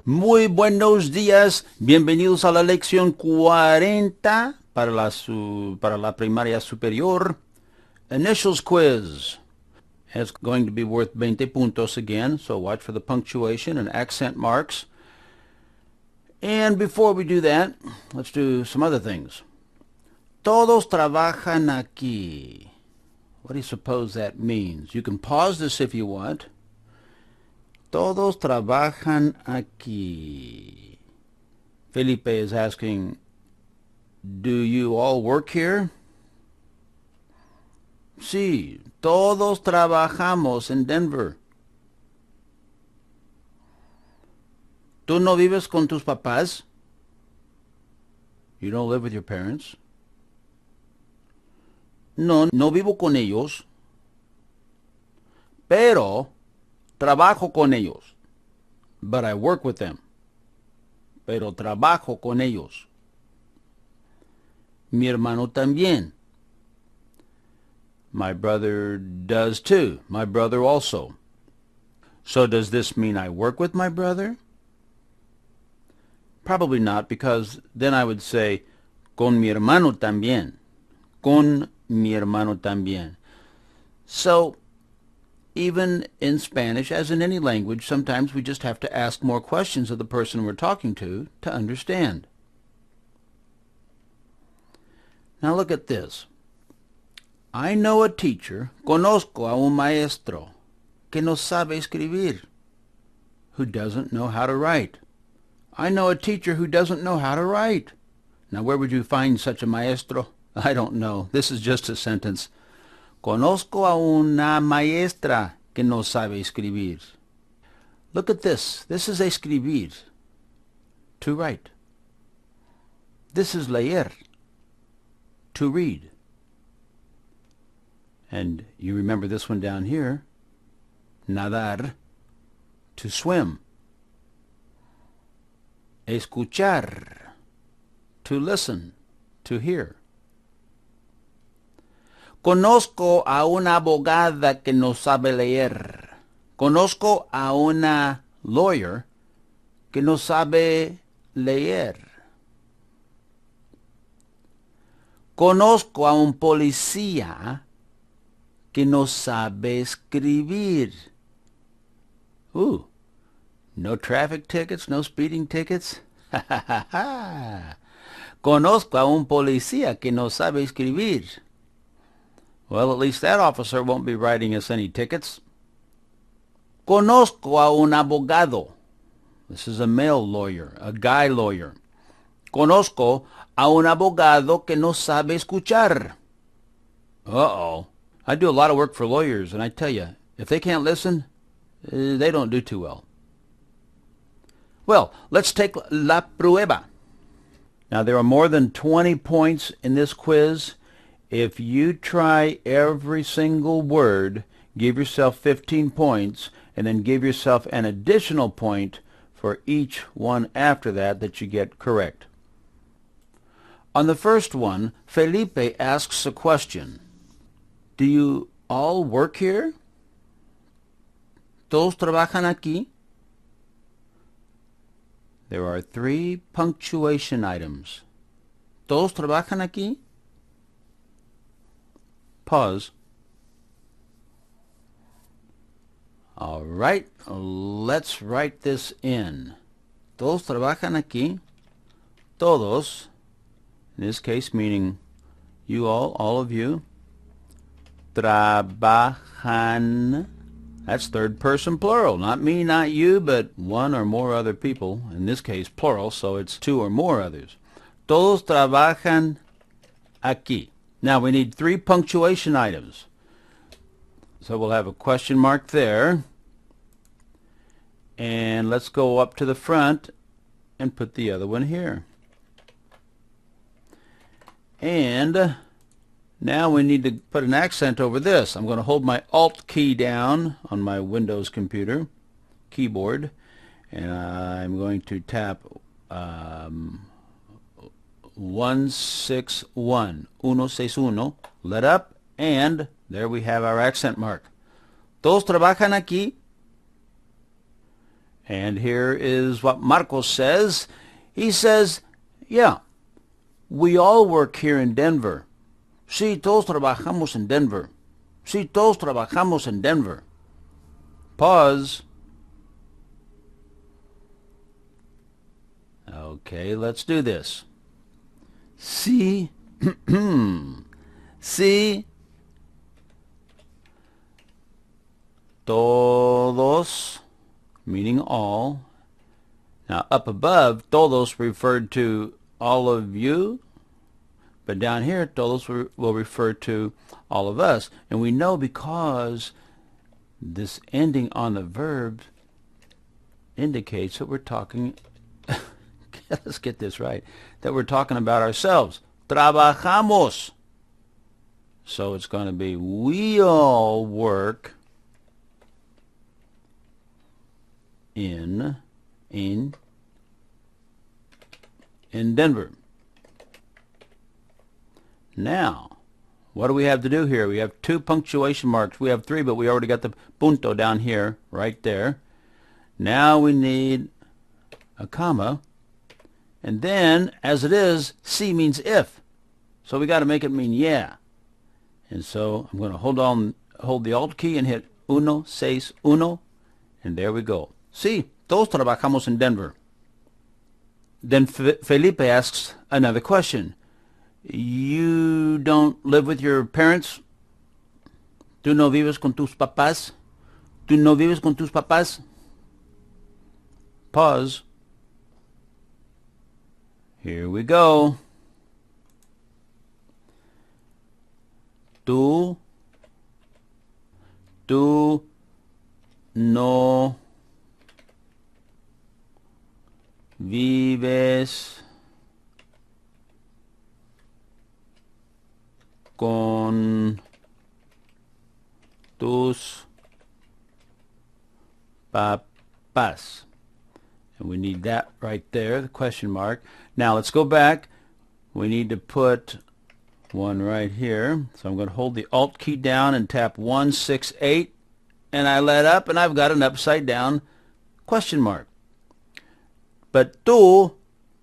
Muy buenos días, bienvenidos a la lección 40 para la primaria superior. Initials quiz. It's going to be worth 20 puntos again, so watch for the punctuation and accent marks. And before we do that, let's do some other things. Todos trabajan aquí. What do you suppose that means? You can pause this if you want. Todos trabajan aquí. Felipe is asking, do you all work here? Sí, todos trabajamos en Denver. ¿Tú no vives con tus papás? You don't live with your parents? No, no vivo con ellos. Pero trabajo con ellos. But I work with them. Pero trabajo con ellos. Mi hermano también. My brother does too. My brother also. So does this mean I work with my brother? Probably not, because then I would say, con mi hermano también. Con mi hermano también. So, even in Spanish, as in any language, sometimes we just have to ask more questions of the person we're talking to understand. Now look at this. I know a teacher, conozco a un maestro, que no sabe escribir, who doesn't know how to write. I know a teacher who doesn't know how to write. Now where would you find such a maestro? I don't know. This is just a sentence. Conozco a una maestra que no sabe escribir. Look at this. This is escribir, to write. This is leer, to read. And you remember this one down here, nadar, to swim. Escuchar, to listen, to hear. Conozco a una abogada que no sabe leer. Conozco a una lawyer que no sabe leer. Conozco a un policía que no sabe escribir. Ooh, no traffic tickets, no speeding tickets. Conozco a un policía que no sabe escribir. Well, at least that officer won't be writing us any tickets. Conozco a un abogado. This is a male lawyer, a guy lawyer. Conozco a un abogado que no sabe escuchar. Uh-oh. I do a lot of work for lawyers, and I tell you, if they can't listen, they don't do too well. Well, let's take la prueba. Now, there are more than 20 points in this quiz. If you try every single word, give yourself 15 points, and then give yourself an additional point for each one after that you get correct. On the first one, Felipe asks a question. Do you all work here? ¿Todos trabajan aquí? There are 3 punctuation items. ¿Todos trabajan aquí? Pause. All right, let's write this in. Todos trabajan aquí. Todos, in this case meaning you all of you, trabajan. That's third person plural. Not me, not you, but one or more other people. In this case, plural, so it's 2 or more others. Todos trabajan aquí. Now we need 3 punctuation items. So we'll have a question mark there. And let's go up to the front and put the other one here. And now we need to put an accent over this. I'm going to hold my Alt key down on my Windows computer keyboard, and I'm going to tap 161, 161, let up, And there we have our accent mark. Todos trabajan aquí. And here is what Marcos says. He says, yeah, we all work here in Denver. Sí, todos trabajamos en Denver. Sí, todos trabajamos en Denver. Pause. Okay, let's do this. Sí, sí, todos, meaning all. Now, up above, todos referred to all of you, but down here, todos will refer to all of us. And we know because this ending on the verb indicates that we're talking, let's get this right, that we're talking about ourselves. Trabajamos. So it's going to be we all work in Denver. Now, what do we have to do here? We have 2 punctuation marks. We have 3, but we already got the punto down here, right there. Now we need a comma. And then, as it is, si means if. So we got to make it mean yeah. And so I'm going to hold the Alt key and hit 1, 6, 1. And there we go. Sí, todos trabajamos en Denver. Then Felipe asks another question. You don't live with your parents? ¿Tú no vives con tus papás? ¿Tú no vives con tus papás? Pause. Here we go. Tú no vives con tus papás. And we need that right there, the question mark. Now let's go back. We need to put one right here. So I'm going to hold the Alt key down and tap 1, 6, 8. And I let up and I've got an upside down question mark. But tú,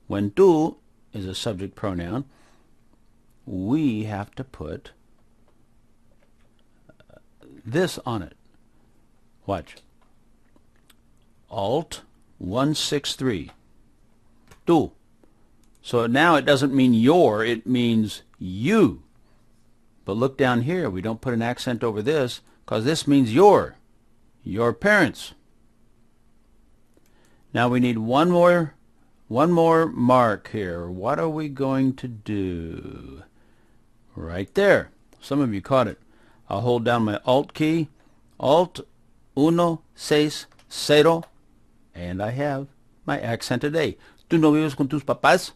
when tú is a subject pronoun, we have to put this on it. Watch. Alt 163. Tú. So now it doesn't mean your, it means you. But look down here. We don't put an accent over this because this means your parents. Now we need one more mark here. What are we going to do? Right there. Some of you caught it. I'll hold down my Alt key. Alt 1, 6, 0. And I have my accent today. ¿Tú no vives con tus papás?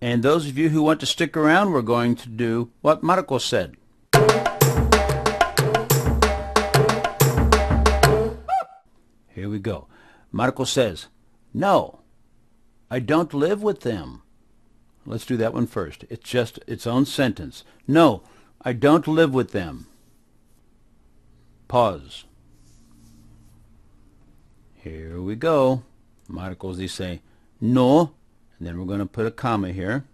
And those of you who want to stick around, we're going to do what Marcos said. Here we go. Marcos says, no, I don't live with them. Let's do that one first. It's just its own sentence. No, I don't live with them. Pause. Here we go. Marcos dice, no, and then we're going to put a comma here.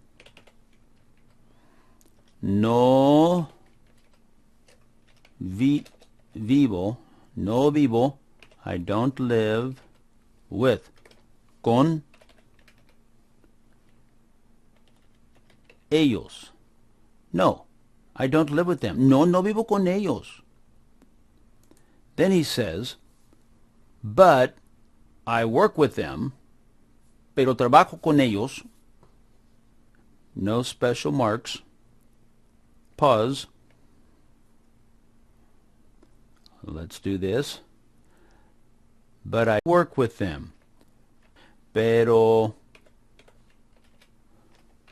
No vivo, no vivo, I don't live with, con ellos. No, I don't live with them. No, no vivo con ellos. Then he says, but I work with them, pero trabajo con ellos. No special marks. Pause. Let's do this. But I work with them, pero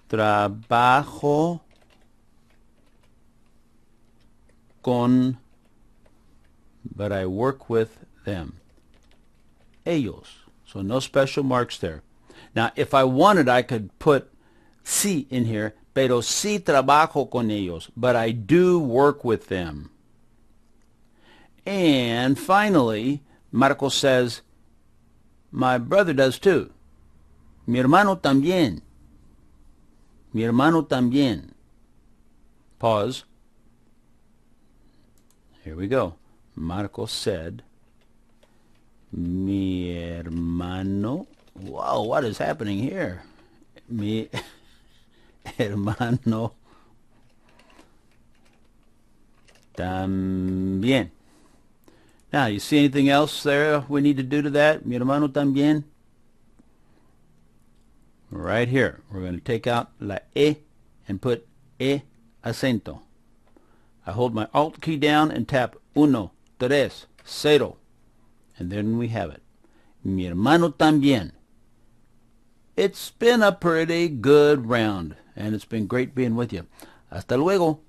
trabajo con, but I work with them. Ellos. So no special marks there. Now, if I wanted, I could put si in here, pero sí trabajo con ellos, but I do work with them. And finally, Marcos says, my brother does too. Mi hermano también. Mi hermano también. Pause. Here we go. Marcos said, mi hermano. Wow, what is happening here? Mi hermano también. Now, you see anything else there we need to do to that? Mi hermano también. Right here, we're going to take out la E and put E acento. I hold my Alt key down and tap uno, tres, cero. And then we have it. Mi hermano también. It's been a pretty good round, and it's been great being with you. Hasta luego.